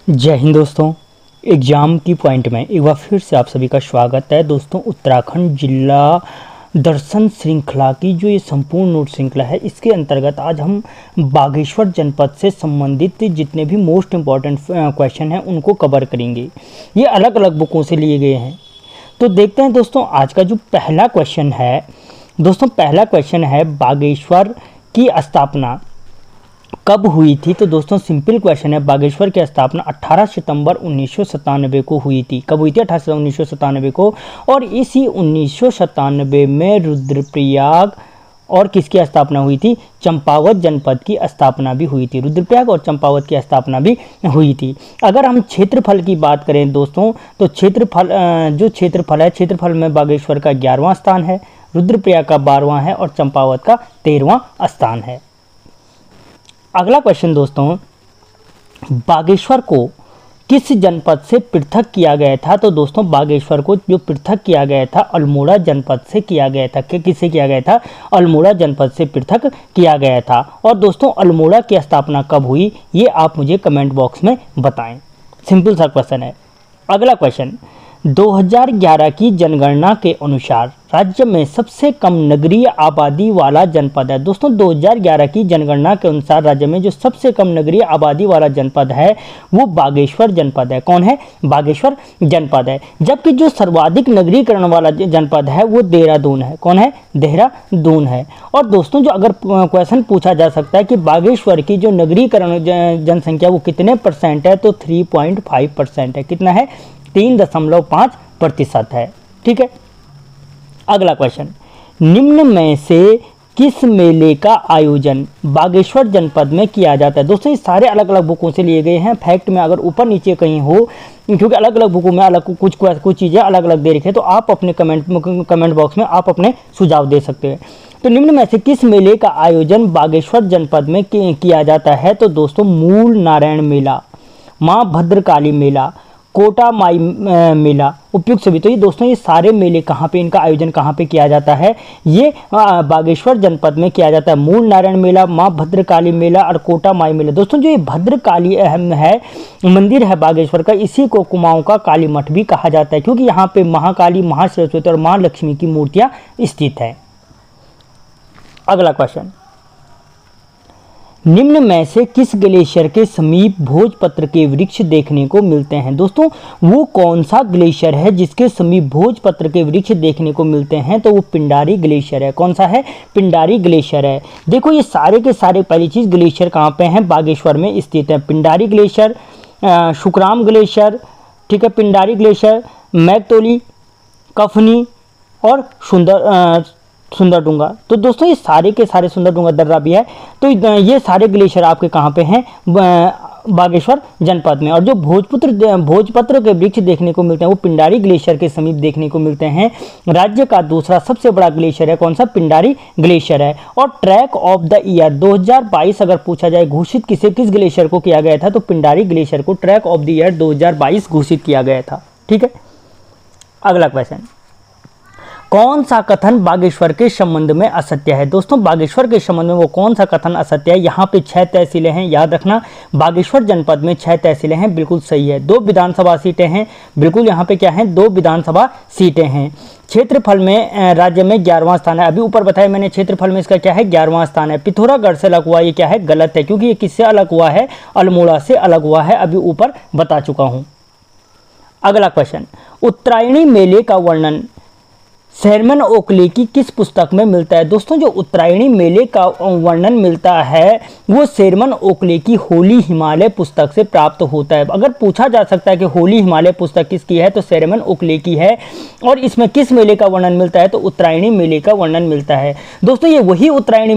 जय हिंद दोस्तों। एग्ज़ाम की पॉइंट में एक बार फिर से आप सभी का स्वागत है। दोस्तों, उत्तराखंड जिला दर्शन श्रृंखला की जो ये संपूर्ण नोट श्रृंखला है, इसके अंतर्गत आज हम बागेश्वर जनपद से संबंधित जितने भी मोस्ट इम्पॉर्टेंट क्वेश्चन हैं उनको कवर करेंगे। ये अलग अलग बुकों से लिए गए हैं। तो देखते हैं दोस्तों, आज का जो पहला क्वेश्चन है, दोस्तों पहला क्वेश्चन है बागेश्वर की स्थापना कब हुई थी। तो दोस्तों सिंपल क्वेश्चन है, बागेश्वर की स्थापना 18 सितंबर 1997 को हुई थी। कब हुई थी? 18 सितंबर 1997 को। और इसी 1997 में रुद्रप्रयाग और किसकी स्थापना हुई थी? चंपावत जनपद की स्थापना भी हुई थी। रुद्रप्रयाग और चंपावत की स्थापना भी हुई थी। अगर हम क्षेत्रफल की बात करें दोस्तों, तो क्षेत्रफल में बागेश्वर का 11वां स्थान है, रुद्रप्रयाग का 12वां है और चंपावत का 13वां स्थान है। अगला क्वेश्चन दोस्तों, बागेश्वर को किस जनपद से पृथक किया गया था? तो दोस्तों बागेश्वर को जो पृथक किया गया था अल्मोड़ा जनपद से किया गया था। किससे किया गया था? अल्मोड़ा जनपद से पृथक किया गया था। और दोस्तों अल्मोड़ा की स्थापना कब हुई, ये आप मुझे कमेंट बॉक्स में बताएं। सिंपल सा क्वेश्चन है। अगला क्वेश्चन, 2011 की जनगणना के अनुसार राज्य में सबसे कम नगरीय आबादी वाला जनपद है। दोस्तों 2011 की जनगणना के अनुसार राज्य में जो सबसे कम नगरीय आबादी वाला जनपद है वो बागेश्वर जनपद है। कौन है? बागेश्वर जनपद है। जबकि जो सर्वाधिक नगरीकरण वाला जनपद है वो देहरादून है। कौन है? देहरादून है। और दोस्तों जो अगर क्वेश्चन पूछा जा सकता है कि बागेश्वर की जो नगरीकरण जनसंख्या वो कितने % है, तो 3.5% है। कितना है? 3.5% है। ठीक है। अगला क्वेश्चन, निम्न में से किस मेले का आयोजन बागेश्वर जनपद में किया जाता है? दोस्तों ये सारे अलग अलग बुकों से लिए गए हैं। फैक्ट में अगर ऊपर नीचे कहीं हो, क्योंकि अलग अलग बुकों में अलग कुछ चीज़ें अलग अलग दे रखी है, तो आप अपने कमेंट बॉक्स में आप अपने सुझाव दे सकते हैं। तो निम्न में से किस मेले का आयोजन बागेश्वर जनपद में किया जाता है? तो दोस्तों मूल नारायण मेला, माँ भद्रकाली मेला, कोटा माई मेला, उपयुक्त सभी। तो ये दोस्तों ये सारे मेले कहाँ पे, इनका आयोजन कहाँ पे किया जाता है? ये बागेश्वर जनपद में किया जाता है। मूल नारायण मेला, माँ भद्रकाली मेला और कोटा माई मेला। दोस्तों जो ये भद्रकाली अहम है मंदिर है बागेश्वर का, इसी को कुमाऊं का काली मठ भी कहा जाता है, क्योंकि यहाँ पे महाकाली, महासरस्वती और माँ लक्ष्मी की मूर्तियाँ स्थित है। अगला क्वेश्चन, निम्न में से किस ग्लेशियर के समीप भोजपत्र के वृक्ष देखने को मिलते हैं? दोस्तों वो कौन सा ग्लेशियर है जिसके समीप भोजपत्र के वृक्ष देखने को मिलते हैं? तो वो पिंडारी ग्लेशियर है। कौन सा है? पिंडारी ग्लेशियर है। देखो ये सारे के सारे, पहली चीज ग्लेशियर कहाँ पे हैं? बागेश्वर में स्थित है। पिंडारी ग्लेशियर, शुकराम ग्लेशियर, ठीक है, पिंडारी ग्लेशियर, मैकतोली, कफनी और सुंदरडूंगा। तो दोस्तों ये सारे के सारे, सुंदरडूंगा दर्रा भी है। तो ये सारे ग्लेशियर आपके कहाँ पे हैं? बागेश्वर जनपद में। और जो भोजपत्र के वृक्ष देखने को मिलते हैं वो पिंडारी ग्लेशियर के समीप देखने को मिलते हैं। राज्य का दूसरा सबसे बड़ा ग्लेशियर है कौन सा? पिंडारी ग्लेशियर है। और ट्रैक ऑफ द ईयर 2022 अगर पूछा जाए घोषित किस ग्लेशियर को किया गया था, तो पिंडारी ग्लेशियर को ट्रैक ऑफ द ईयर 2022 घोषित किया गया था। ठीक है। अगला क्वेश्चन, कौन सा कथन बागेश्वर के संबंध में असत्य है? दोस्तों बागेश्वर के संबंध में वो कौन सा कथन असत्य है? यहाँ पे 6 तहसीलें हैं, याद रखना। बागेश्वर जनपद में 6 तहसीलें हैं, बिल्कुल सही है। 2 विधानसभा सीटें हैं, बिल्कुल यहाँ पे क्या है? 2 विधानसभा सीटें हैं। क्षेत्रफल में राज्य में 11वां स्थान है। अभी ऊपर बताया मैंने, क्षेत्रफल में इसका क्या है? 11वां स्थान है। पिथौरागढ़ से अलग हुआ, ये क्या है? गलत है, क्योंकि ये किससे अलग हुआ है? अल्मोड़ा से अलग हुआ है, अभी ऊपर बता चुका हूँ। अगला क्वेश्चन, उत्तरायणी मेले का वर्णन शेरमन ओकले की किस पुस्तक में मिलता है? दोस्तों जो उत्तरायणी मेले का वर्णन मिलता है वो शेरमन ओकले की होली हिमालय पुस्तक से प्राप्त होता है। अगर पूछा जा सकता है कि होली हिमालय पुस्तक किसकी है, तो शेरमन ओकले की है। और इसमें किस मेले का वर्णन मिलता है? तो उत्तरायणी मेले का वर्णन मिलता है। दोस्तों ये वही उत्तरायणी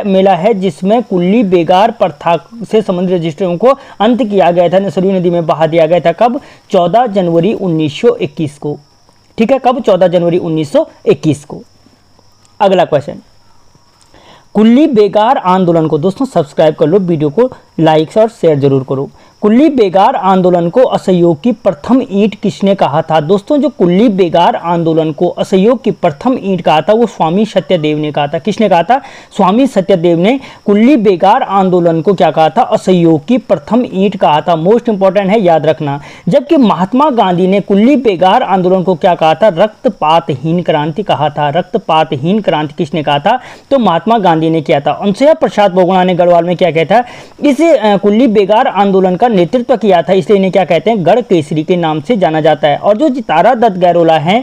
मेला है जिसमें कुल्ली बेगार प्रथा से संबंधित रजिस्टरों को अंत किया गया था, सरयू नदी में बहा दिया गया था। कब? 14 जनवरी 1921 को। ठीक है, कब? 14 जनवरी 1921 को। अगला क्वेश्चन, कुल्ली बेगार आंदोलन को, दोस्तों सब्सक्राइब कर लो, वीडियो को लाइक और शेयर जरूर करो। कुल्ली बेगार आंदोलन को असहयोग की प्रथम ईंट किसने कहा था? दोस्तों जो कुल्ली बेगार आंदोलन को असहयोग की प्रथम ईंट कहा था वो स्वामी सत्यदेव ने कहा था। किसने कहा था? स्वामी सत्यदेव ने कुल्ली बेगार आंदोलन को क्या कहा था? असहयोग की प्रथम ईंट कहा था। मोस्ट इंपॉर्टेंट है, याद रखना। जबकि महात्मा गांधी ने कुल्ली बेगार आंदोलन को क्या कहा था? रक्तपातहीन क्रांति कहा था। रक्तपातहीन क्रांति किसने कहा था? तो महात्मा गांधी ने किया था। अनुसुईया प्रसाद बहुगुणा ने गढ़वाल में क्या कहता है? इस कुल्ली बेगार आंदोलन का नेतृत्व किया था, इसलिए इन्हें क्या कहते हैं? गढ़ केसरी के नाम से जाना जाता है। और जो तारा दत्त गैरोला है,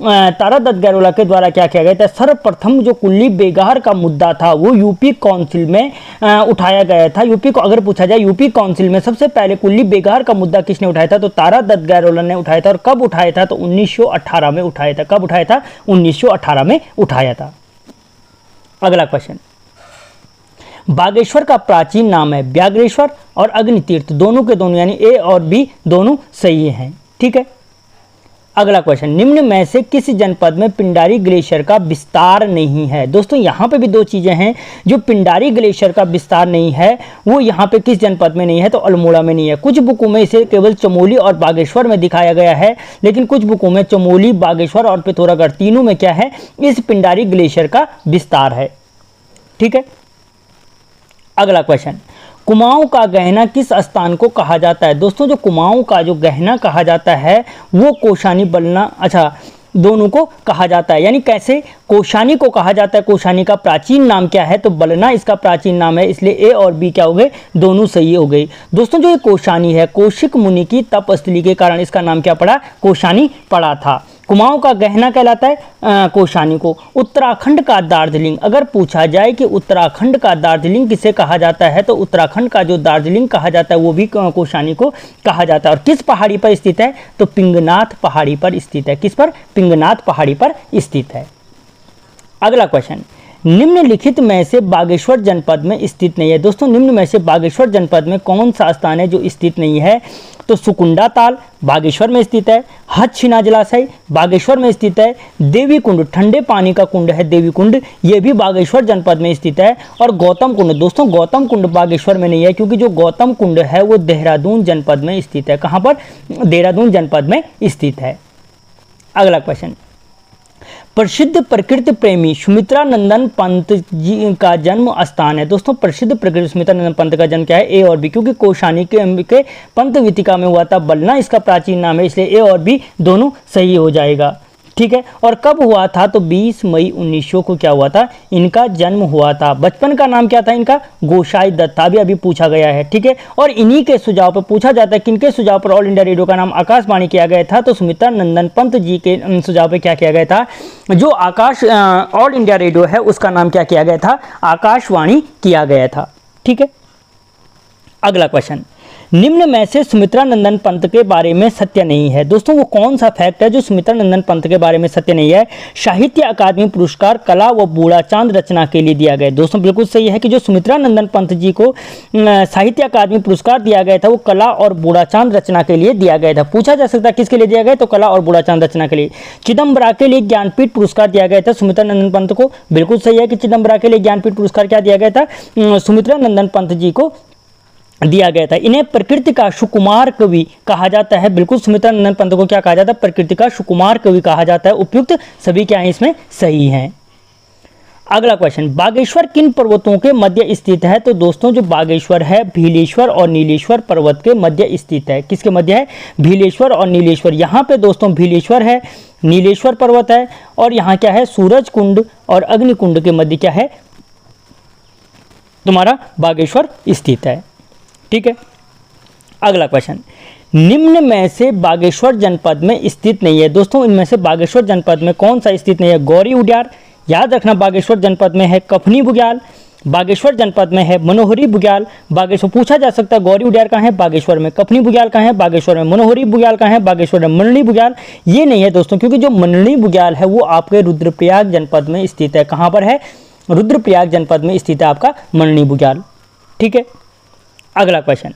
तारा दत्त गैरोला के द्वारा क्या किया गया था? सर्वप्रथम जो कुल्ली बेगार का मुद्दा था वो यूपी काउंसिल में उठाया गया था। यूपी को अगर पूछा जाए यूपी काउंसिल में सबसे पहले कुल्ली बेगार का मुद्दा किसने उठाया था? तो तारा दत्त गैरोला ने उठाया था। और कब उठाया था? तो 1918 में उठाया था। कब उठाया था? 1918 में उठाया था। अगला क्वेश्चन, बागेश्वर का प्राचीन नाम है व्याघ्रेश्वर और अग्नितीर्थ, दोनों के दोनों यानी ए और बी दोनों सही हैं। ठीक है। अगला क्वेश्चन, निम्न में से किस जनपद में पिंडारी ग्लेशियर का विस्तार नहीं है? दोस्तों यहाँ पे भी दो चीजें हैं। जो पिंडारी ग्लेशियर का विस्तार नहीं है वो यहाँ पे किस जनपद में नहीं है? तो अल्मोड़ा में नहीं है। कुछ बुकों में इसे केवल चमोली और बागेश्वर में दिखाया गया है, लेकिन कुछ बुकों में चमोली, बागेश्वर और पिथौरागढ़ तीनों में क्या है? इस पिंडारी ग्लेशियर का विस्तार है। ठीक है। अगला क्वेश्चन, कुमाऊं का गहना किस स्थान को कहा जाता है? दोस्तों जो कुमाऊं का जो गहना कहा जाता है वो कोशानी बलना, अच्छा दोनों को कहा जाता है। यानी कैसे? कोशानी को कहा जाता है। कोशानी का प्राचीन नाम क्या है? तो बलना इसका प्राचीन नाम है, इसलिए ए और बी क्या हो गए? दोनों सही हो गई। दोस्तों जो ये कोशानी है, कौशिक मुनि की तपस्थली के कारण इसका नाम क्या पड़ा? कोशानी पड़ा था। कुमाऊं का गहना कहलाता है कोशानी को। उत्तराखंड का दार्जिलिंग, अगर पूछा जाए कि उत्तराखंड का दार्जिलिंग किसे कहा जाता है? तो उत्तराखंड का जो दार्जिलिंग कहा जाता है वो भी कोशानी को कहा जाता है। और किस पहाड़ी पर स्थित है? तो पिंगनाथ पहाड़ी पर स्थित है। किस पर? पिंगनाथ पहाड़ी पर स्थित है। अगला क्वेश्चन, निम्नलिखित में से बागेश्वर जनपद में स्थित नहीं है। दोस्तों निम्न में से बागेश्वर जनपद में कौन सा स्थान है जो स्थित नहीं है? तो सुकुंडा ताल बागेश्वर में स्थित है। हथशिना जलाशय बागेश्वर में स्थित है। देवी कुंड, ठंडे पानी का कुंड है देवी कुंड, ये भी बागेश्वर जनपद में स्थित है। और गौतम कुंड, दोस्तों गौतम कुंड बागेश्वर में नहीं है, क्योंकि जो गौतम कुंड है वो देहरादून जनपद में स्थित है। कहाँ पर? देहरादून जनपद में स्थित है। अगला क्वेश्चन, प्रसिद्ध प्रकृति प्रेमी सुमित्रा नंदन पंत जी का जन्म स्थान है। दोस्तों प्रसिद्ध प्रकृति सुमित्रा नंदन पंत का जन्म क्या है? ए और बी, क्योंकि कोशानी के पंत वितिका में हुआ था। बलना इसका प्राचीन नाम है, इसलिए ए और बी दोनों सही हो जाएगा। ठीक है। और कब हुआ था? तो 20 मई 1900 को क्या हुआ था? इनका जन्म हुआ था। बचपन का नाम क्या था इनका? गोसाई दत्ता, भी अभी पूछा गया है। ठीक है। और इन्हीं के सुझाव पर पूछा जाता है, किनके सुझाव पर ऑल इंडिया रेडियो का नाम आकाशवाणी किया गया था? तो सुमित्रा नंदन पंत जी के सुझाव पर क्या किया गया था? जो ऑल इंडिया रेडियो है उसका नाम क्या किया गया था? आकाशवाणी किया गया था। ठीक है। अगला क्वेश्चन, निम्न में से सुमित्रा नंदन पंत के बारे में सत्य नहीं है। दोस्तों वो कौन सा फैक्ट है जो सुमित्रा नंदन पंत के बारे में सत्य नहीं है? साहित्य अकादमी पुरस्कार कला व बूढ़ा चांद रचना के लिए दिया गया। दोस्तों बिल्कुल सही है कि जो सुमित्रा नंदन पंत जी को साहित्य अकादमी पुरस्कार दिया गया था वो कला और बूढ़ा चांद रचना के लिए दिया गया था। पूछा जा सकता है किसके लिए दिया गया? तो कला और बूढ़ा चांद रचना के लिए। चिदम्बरा के लिए ज्ञानपीठ पुरस्कार दिया गया था सुमित्रा नंदन पंत को। बिल्कुल सही है कि चिदम्बरा के लिए ज्ञानपीठ पुरस्कार क्या दिया गया था? सुमित्रा नंदन पंत जी को दिया गया था। इन्हें प्रकृति का सुकुमार कवि कहा जाता है। बिल्कुल सुमित्रा नंदन पंत को क्या कहा जाता है? प्रकृति का सुकुमार कवि कहा जाता है। उपयुक्त सभी क्या है इसमें? सही हैं। अगला क्वेश्चन, बागेश्वर किन पर्वतों के मध्य स्थित है? तो दोस्तों जो बागेश्वर है भीलेश्वर और नीलेश्वर पर्वत के मध्य स्थित है। किसके मध्य है? भीलेश्वर और नीलेश्वर। यहाँ पे दोस्तों भीलेश्वर है, नीलेश्वर पर्वत है, और यहाँ क्या है? सूरज कुंड और अग्नि कुंड के मध्य क्या है? तुम्हारा बागेश्वर स्थित है। ठीक है। अगला क्वेश्चन, निम्न में से बागेश्वर जनपद में स्थित नहीं है। दोस्तों इनमें से बागेश्वर जनपद में कौन सा स्थित नहीं है? गौरी उड्यार, याद रखना बागेश्वर जनपद में है कफनी बुग्याल, बागेश्वर जनपद में है मनोहरी बुग्याल। बागेश्वर पूछा जा सकता है गौरी उड्यार कहाँ है? बागेश्वर में। कफनी बुग्याल कहाँ है? बागेश्वर में। मनोहरी बुग्याल कहाँ है? बागेश्वर में। मननी बुग्याल ये नहीं है दोस्तों, क्योंकि जो मननी बुग्याल है वो आपके रुद्रप्रयाग जनपद में स्थित है। कहाँ पर है? रुद्रप्रयाग जनपद में स्थित है आपका मननी बुग्याल। ठीक है। अगला क्वेश्चन,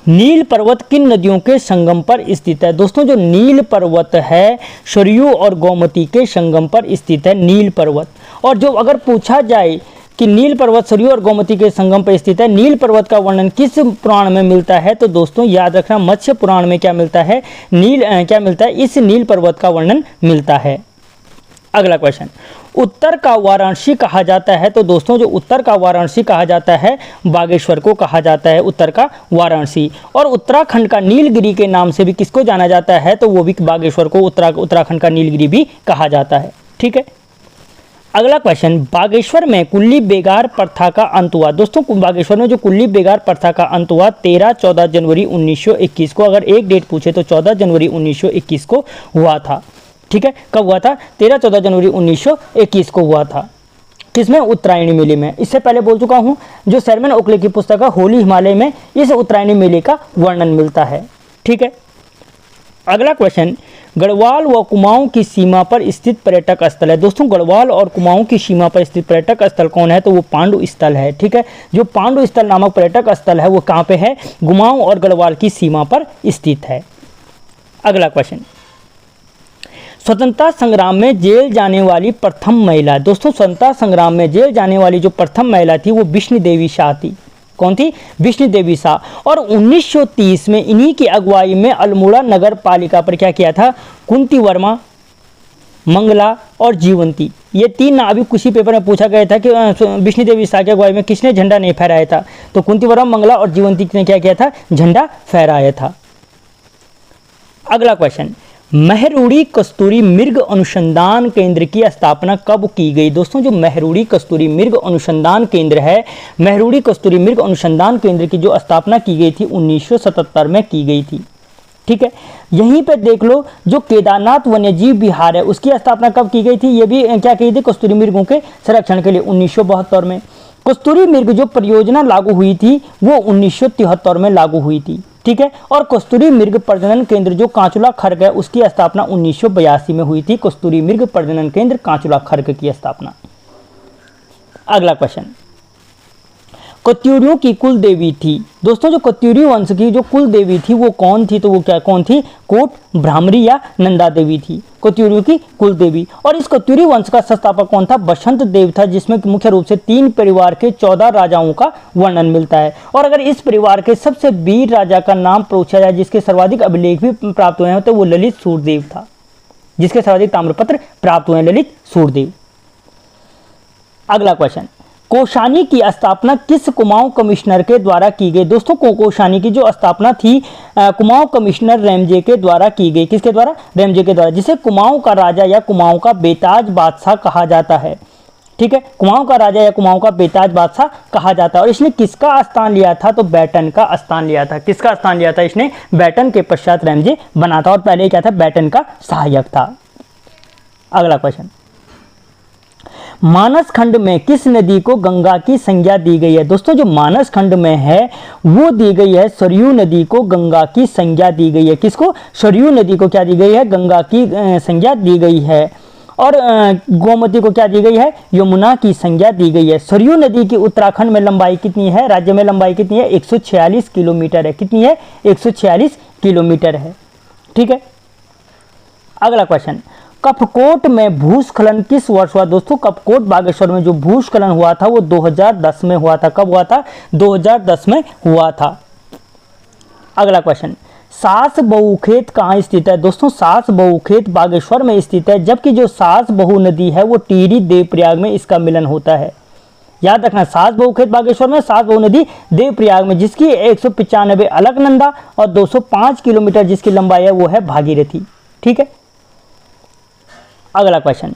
नील पर्वत किन नदियों के संगम पर स्थित है? दोस्तों जो नील पर्वत है सरयू और गोमती के संगम पर स्थित है नील पर्वत। और जो अगर पूछा जाए कि नील पर्वत सरयू और गोमती के संगम पर स्थित है। नील पर्वत का वर्णन किस पुराण में मिलता है? तो दोस्तों याद रखना, मत्स्य पुराण में क्या मिलता है? क्या मिलता है? इस नील पर्वत का वर्णन मिलता है। अगला क्वेश्चन, उत्तर का वाराणसी कहा जाता है। तो दोस्तों जो उत्तर का वाराणसी कहा जाता है, बागेश्वर को कहा जाता है उत्तर का वाराणसी। और उत्तराखंड का नीलगिरी के नाम से भी किसको जाना जाता है? तो वो भी बागेश्वर को उत्तराखंड का नीलगिरी भी कहा जाता है। ठीक है। अगला क्वेश्चन, बागेश्वर में कुल्ली बेगार प्रथा का अंत हुआ। दोस्तों बागेश्वर में जो कुल्ली बेगार प्रथा का अंत हुआ 13-14 जनवरी 1921 को। अगर एक डेट पूछे तो 14 जनवरी 1921 को हुआ था। ठीक है, कब हुआ था? 13-14 जनवरी 1921 को हुआ था। किसमें? उत्तरायणी मेले में। इससे पहले बोल चुका हूं, जो सैरमन ओकले की पुस्तक है होली हिमालय में इस उत्तरायणी मेले का वर्णन मिलता है। ठीक है। अगला क्वेश्चन, गढ़वाल व कुमाऊं की सीमा पर स्थित पर्यटक स्थल है। दोस्तों गढ़वाल और कुमाऊं की सीमा पर स्थित पर्यटक स्थल कौन है? तो वो पांडु स्थल है। ठीक है, जो पांडु स्थल नामक पर्यटक स्थल है वो कहाँ पे है? कुमाऊं और गढ़वाल की सीमा पर स्थित है। अगला क्वेश्चन, स्वतंत्रता संग्राम में जेल जाने वाली प्रथम महिला। दोस्तों स्वतंत्रता संग्राम में जेल जाने वाली जो प्रथम महिला थी वो विष्णु देवी शाह थी। कौन थी? विष्णु देवी शाह। और 1930 में इन्हीं की अगुवाई में अल्मोड़ा नगर पालिका पर क्या किया था? कुंती वर्मा, मंगला और जीवंती, ये तीन नाम अभी कुछ ही पेपर में पूछा गया था कि विष्णु देवी शाह की अगुवाई में किसने झंडा नहीं फहराया था? तो कुंती वर्मा, मंगला और जीवंती ने क्या किया था? झंडा फहराया था। अगला क्वेश्चन, महरुड़ी कस्तूरी मृग अनुसंधान केंद्र की स्थापना कब की गई? दोस्तों जो महरुड़ी कस्तूरी मृग अनुसंधान केंद्र है, महरुड़ी कस्तूरी मृग अनुसंधान केंद्र की जो स्थापना की गई थी 1977 में की गई थी। ठीक है, यहीं पे देख लो जो केदारनाथ वन्यजीव विहार है उसकी स्थापना कब की गई थी? ये भी क्या की थी? कस्तूरी मृगों के संरक्षण के लिए 1972 में। कस्तूरी मृग जो परियोजना लागू हुई थी वो 1973 में लागू हुई थी। ठीक है, और कस्तूरी मृग प्रजनन केंद्र जो कांचुला खर्क है उसकी स्थापना 1982 में हुई थी। कस्तूरी मृग प्रजनन केंद्र कांचुला खर्क की स्थापना। अगला क्वेश्चन, कत्यूरियों की कुल देवी थी। दोस्तों जो कत्यूरी वंश की जो कुल देवी थी वो कौन थी? तो वो क्या कौन थी? कोट भ्रामरी या नंदा देवी थी, कत्यूरियों की कुल देवी। और इस कत्यूरी वंश का संस्थापक कौन था? बसंत देव था, जिसमें मुख्य रूप से 3 परिवार के 14 राजाओं का वर्णन मिलता है। और अगर इस परिवार के सबसे वीर राजा का नाम पूछा जाए जिसके सर्वाधिक अभिलेख भी प्राप्त हुए हैं तो वो ललित सूर्यदेव था, जिसके सर्वाधिक ताम्रपत्र प्राप्त हुए हैं, ललित सूर्यदेव। अगला क्वेश्चन, कोषानी की स्थापना किस कुमाऊं कमिश्नर के द्वारा की गई? दोस्तों कोषानी की जो स्थापना थी कुमाऊं कमिश्नर रेमजे के द्वारा की गई। किसके द्वारा? रेमजे के द्वारा, जिसे कुमाऊं का राजा या कुमाऊं का बेताज बादशाह कहा जाता है। ठीक है, कुमाऊं का राजा या कुमाऊं का बेताज बादशाह कहा जाता है। और इसने किसका स्थान लिया था? तो बैटन का स्थान लिया था। किसका स्थान लिया था इसने? बैटन के पश्चात रेमजे बना था और पहले क्या था? बैटन का सहायक था। अगला क्वेश्चन, मानस खंड में किस नदी को गंगा की संज्ञा दी गई है? दोस्तों जो मानस खंड में है वो दी गई है सरयू नदी को गंगा की संज्ञा दी गई है। किसको? सरयू नदी को क्या दी गई है? गंगा की संज्ञा दी गई है। और गोमती को क्या दी गई है? यमुना की संज्ञा दी गई है। सरयू नदी की उत्तराखंड में लंबाई कितनी है? राज्य में लंबाई कितनी है? 146 किलोमीटर है। कितनी है? 146 किलोमीटर है। ठीक है। अगला क्वेश्चन, कपकोट में भूस्खलन किस वर्ष हुआ? दोस्तों कपकोट बागेश्वर में जो भूस्खलन हुआ था वो 2010 में हुआ था। कब हुआ था? 2010 में हुआ था। अगला क्वेश्चन, सास बहू खेत कहाँ स्थित है? दोस्तों सास बहू खेत बागेश्वर में स्थित है, जबकि जो सास बहू नदी है वो टिहरी देवप्रयाग में इसका मिलन होता है। याद रखना, सास बहू खेत बागेश्वर में, सास बहू नदी देवप्रयाग में, जिसकी 195 अलकनंदा और 205 किलोमीटर जिसकी लंबाई है वो है भागीरथी। ठीक है। अगला क्वेश्चन,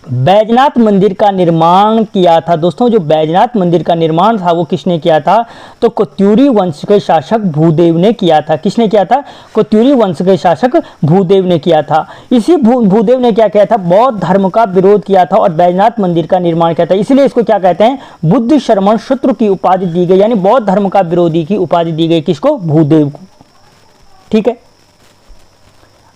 बैजनाथ मंदिर का निर्माण किया था। दोस्तों जो बैजनाथ मंदिर का निर्माण था वो किसने किया था? तो कत्यूरी वंश के शासक भूदेव ने किया था। किसने किया था? कत्यूरी वंश के शासक भूदेव ने किया था। इसी भूदेव ने क्या किया था? बौद्ध धर्म का विरोध किया था और बैजनाथ मंदिर का निर्माण किया था। इसलिए इसको क्या कहते हैं? बुद्ध शर्मण शत्रु की उपाधि दी गई, यानी बौद्ध धर्म का विरोधी की उपाधि दी गई। किसको? भूदेव को। ठीक है।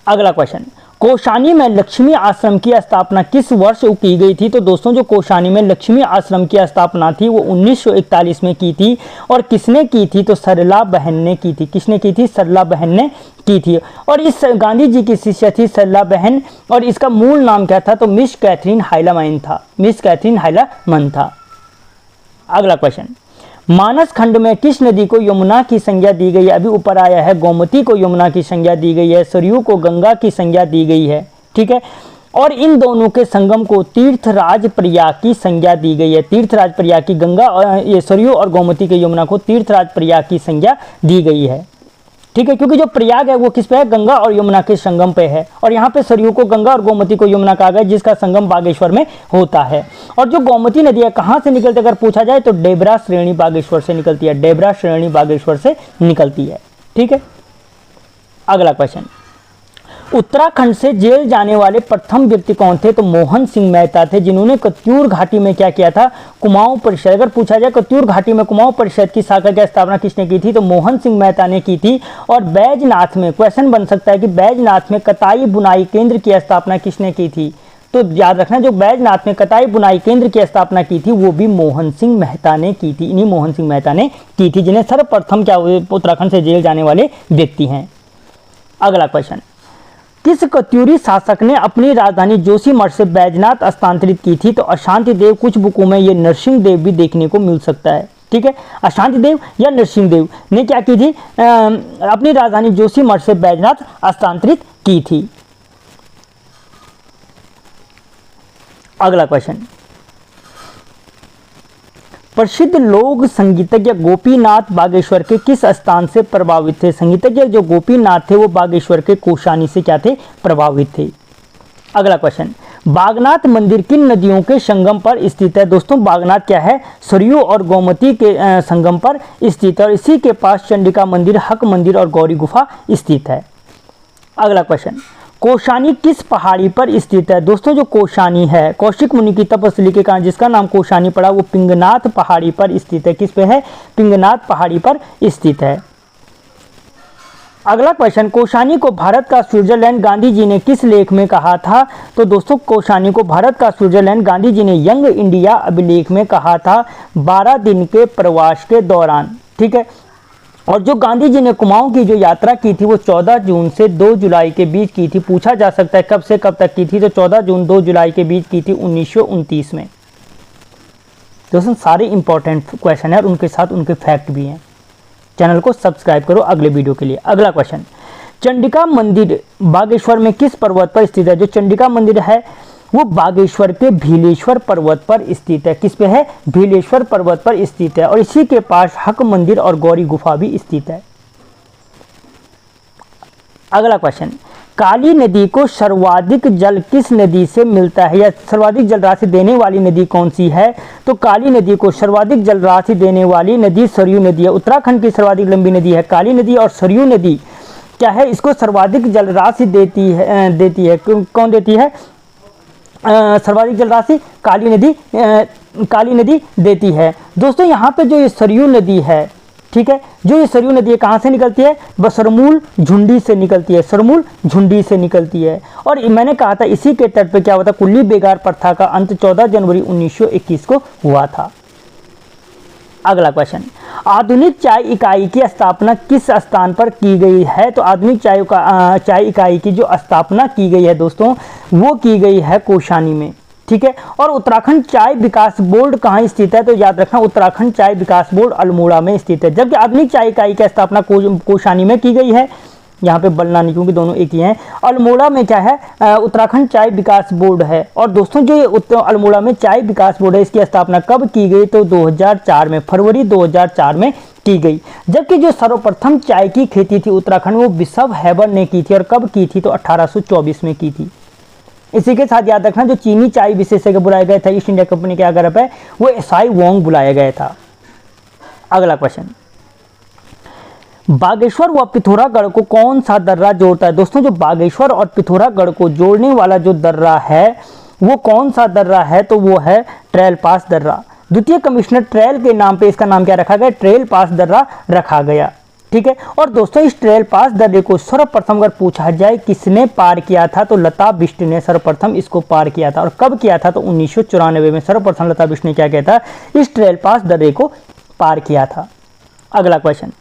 अगला क्वेश्चन, कोषानी में लक्ष्मी आश्रम की स्थापना किस वर्ष की गई थी? तो दोस्तों जो कोषानी में लक्ष्मी आश्रम की स्थापना थी वो 1941 में की थी। और किसने की थी? तो सरला बहन ने की थी। किसने की थी? सरला बहन ने की थी। और इस गांधी जी की शिष्या थी सरला बहन, और इसका मूल नाम क्या था? तो मिस कैथरीन हाइलामैन था। मिस कैथरीन हाइलामैन था। अगला क्वेश्चन, मानस खंड में किस नदी को यमुना की संज्ञा दी गई है? अभी ऊपर आया है, गोमती को यमुना की संज्ञा दी गई है, सरयू को गंगा की संज्ञा दी गई है, ठीक है। और इन दोनों के संगम को तीर्थराज प्रयाग की संज्ञा दी गई है। तीर्थराज प्रयाग की गंगा और ये सरयू और गोमती के यमुना को तीर्थराज प्रयाग की संज्ञा दी गई है, ठीक है, क्योंकि जो प्रयाग है वो किस पे है? गंगा और यमुना के संगम पे है। और यहाँ पे सरयू को गंगा और गोमती को यमुना कहा गया, जिसका संगम बागेश्वर में होता है। और जो गोमती नदी है कहाँ से निकलती है अगर पूछा जाए तो डेबरा श्रेणी बागेश्वर से निकलती है। डेबरा श्रेणी बागेश्वर से निकलती है, ठीक है। अगला क्वेश्चन, उत्तराखंड से जेल जाने वाले प्रथम व्यक्ति कौन थे? तो मोहन सिंह मेहता थे, जिन्होंने कत्यूर घाटी में क्या किया था? कुमाऊं परिषद। अगर पूछा जाए कत्यूर घाटी में कुमाऊं परिषद की शाखा की स्थापना किसने की थी? तो मोहन सिंह मेहता ने की थी। और बैजनाथ में क्वेश्चन बन सकता है कि बैजनाथ में कताई बुनाई केंद्र की स्थापना किसने की थी? तो याद रखना, जो बैजनाथ में कताई बुनाई केंद्र की स्थापना की थी वो भी मोहन सिंह मेहता ने की थी। इन्हीं मोहन सिंह मेहता ने की थी, जिन्हें सर्वप्रथम क्या हुए उत्तराखंड से जेल जाने वाले व्यक्ति हैं। अगला क्वेश्चन, किस कत्यूरी शासक ने अपनी राजधानी जोशीमठ से बैजनाथ स्थानांतरित की थी? तो अशांति देव। कुछ बुकों में ये नरसिंह देव भी देखने को मिल सकता है, ठीक है। अशांति देव या नरसिंह देव ने क्या की थी? अपनी राजधानी जोशीमठ से बैजनाथ स्थानांतरित की थी। अगला क्वेश्चन, प्रसिद्ध लोक संगीतज्ञ गोपीनाथ बागेश्वर के किस स्थान से प्रभावित थे? संगीतज्ञ जो गोपीनाथ थे वो बागेश्वर के कोशानी से क्या थे? प्रभावित थे। अगला क्वेश्चन, बागनाथ मंदिर किन नदियों के संगम पर स्थित है? दोस्तों बागनाथ क्या है? सरयू और गोमती के संगम पर स्थित है। और इसी के पास चंडिका मंदिर, हक मंदिर और गौरी गुफा स्थित है। अगला क्वेश्चन, कोशानी किस पहाड़ी पर स्थित है? दोस्तों जो कोशानी है, कौशिक मुनि की तपस्या के कारण जिसका नाम कोशानी पड़ा, वो पिंगनाथ पहाड़ी पर स्थित है। किस पे है? पिंगनाथ पहाड़ी पर स्थित है। अगला क्वेश्चन, कोशानी को भारत का स्विट्जरलैंड गांधी जी ने किस लेख में कहा था? तो दोस्तों कोशानी को भारत का स्विट्जरलैंड गांधी जी ने यंग इंडिया अभिलेख में कहा था 12 दिन के प्रवास के दौरान, ठीक है। और जो गांधी जी ने कुमाऊं की जो यात्रा की थी वो 14 जून से 2 जुलाई के बीच की थी। पूछा जा सकता है कब से कब तक की थी? तो 14 जून 2 जुलाई के बीच की थी 1929 में। दोस्तों सारे इंपॉर्टेंट क्वेश्चन है और उनके साथ उनके फैक्ट भी हैं। चैनल को सब्सक्राइब करो अगले वीडियो के लिए। अगला क्वेश्चन, चंडिका मंदिर बागेश्वर में किस पर्वत पर स्थित है? जो चंडिका मंदिर है वो बागेश्वर के भीलेश्वर पर्वत पर स्थित है। किस पे है? भीलेश्वर पर्वत पर स्थित है। और इसी के पास हक मंदिर और गौरी गुफा भी स्थित है। अगला क्वेश्चन, काली नदी को सर्वाधिक जल किस नदी से मिलता है, या सर्वाधिक जल राशि देने वाली नदी कौन सी है? तो काली नदी को सर्वाधिक जल राशि देने वाली नदी सरयू नदी है। उत्तराखंड की सर्वाधिक लंबी नदी है काली नदी, और सरयू नदी क्या है? इसको सर्वाधिक जल राशि देती है। कौन देती है? सर्वाधिक जल राशि काली नदी देती है। दोस्तों यहाँ पे जो ये सरयू नदी है, ठीक है, जो ये सरयू नदी है कहाँ से निकलती है? सरमूल झुंडी से निकलती है। सरमूल झुंडी से निकलती है। और मैंने कहा था इसी के तट पे क्या हुआ था? कुल्ली बेगार प्रथा का अंत 14 जनवरी 1921 को हुआ था। अगला क्वेश्चन, आधुनिक चाय इकाई की स्थापना किस स्थान पर की गई है? तो आधुनिक चाय इकाई की जो स्थापना की गई है दोस्तों वो की गई है कोशानी में, ठीक है। और उत्तराखंड चाय विकास बोर्ड कहाँ स्थित है? तो याद रखना उत्तराखंड चाय विकास बोर्ड अल्मोड़ा में स्थित है। जबकि आधुनिक चाय इकाई की स्थापना कोशानी में की गई है। यहाँ पे बलना नहीं क्योंकि दोनों एक ही हैं। अल्मोड़ा में क्या है? उत्तराखंड चाय विकास बोर्ड है। और दोस्तों जो ये अल्मोड़ा में चाय विकास बोर्ड है इसकी स्थापना कब की गई? तो 2004 में, फरवरी 2004 में की गई। जबकि जो सर्वप्रथम चाय की खेती थी उत्तराखंड वो बिशप हैबर ने की थी। और कब की थी? तो 1824 में की थी। इसी के साथ याद रखना जो चीनी चाय विशेषज्ञ बुलाया गया था ईस्ट इंडिया कंपनी के अगर पे वो एसआई वोंग बुलाया गया था। अगला क्वेश्चन, बागेश्वर व पिथौरागढ़ को कौन सा दर्रा जोड़ता है? दोस्तों जो बागेश्वर और पिथौरागढ़ को जोड़ने वाला जो दर्रा है वो कौन सा दर्रा है? तो वो है ट्रेल पास दर्रा। द्वितीय कमिश्नर ट्रेल के नाम पे इसका नाम क्या रखा गया? ट्रेल पास दर्रा रखा गया, ठीक है। और दोस्तों इस ट्रेल पास दर्रे को सर्वप्रथम अगर पूछा जाए किसने पार किया था? तो लता बिष्ट ने सर्वप्रथम इसको पार किया था। और कब किया था? तो 1994 में सर्वप्रथम लता बिष्ट ने क्या किया था? इस ट्रेल पास दर्रे को पार किया था। अगला क्वेश्चन,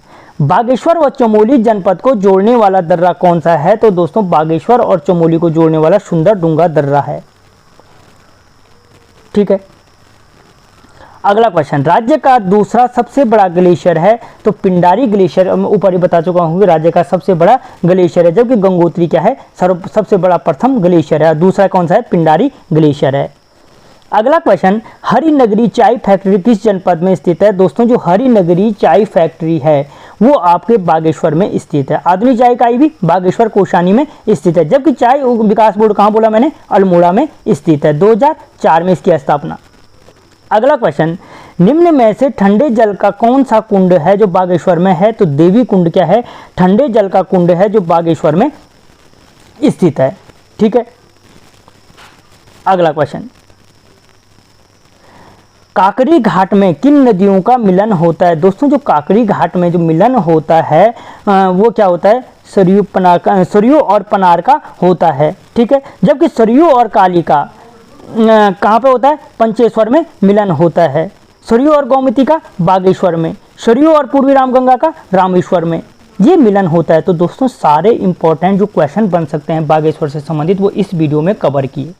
बागेश्वर व चमोली जनपद को जोड़ने वाला दर्रा कौन सा है? तो दोस्तों बागेश्वर और चमोली को जोड़ने वाला सुंदर डूंगा दर्रा है, ठीक है। अगला क्वेश्चन, राज्य का दूसरा सबसे बड़ा ग्लेशियर है तो पिंडारी ग्लेशियर, ऊपर ही बता चुका हूँ राज्य का सबसे बड़ा ग्लेशियर है, जबकि गंगोत्री क्या है सबसे बड़ा प्रथम ग्लेशियर है। दूसरा कौन सा है, पिंडारी ग्लेशियर है। अगला क्वेश्चन, हरिनगरी चाय फैक्ट्री किस जनपद में स्थित है? दोस्तों जो हरिनगरी चाय फैक्ट्री है वो आपके बागेश्वर में स्थित है। आधुनिक चाय इकाई भी बागेश्वर कोषानी में स्थित है, जबकि चाय विकास बोर्ड कहाँ बोला मैंने, अल्मोड़ा में स्थित है। 2004 में इसकी स्थापना। अगला क्वेश्चन, निम्न में से ठंडे जल का कौन सा कुंड है जो बागेश्वर में है? तो देवी कुंड क्या है, ठंडे जल का कुंड है जो बागेश्वर में स्थित है। ठीक है। अगला क्वेश्चन, काकरी घाट में किन नदियों का मिलन होता है? दोस्तों जो काकरी घाट में जो मिलन होता है वो क्या होता है, सरयू और पनार का होता है। ठीक है। जबकि सरयू और काली का कहाँ पे होता है, पंचेश्वर में मिलन होता है। सरयू और गोमती का बागेश्वर में, सरयू और पूर्वी रामगंगा का रामेश्वर में ये मिलन होता है। तो दोस्तों सारे इंपॉर्टेंट जो क्वेश्चन बन सकते हैं बागेश्वर से संबंधित वो इस वीडियो में कवर किए।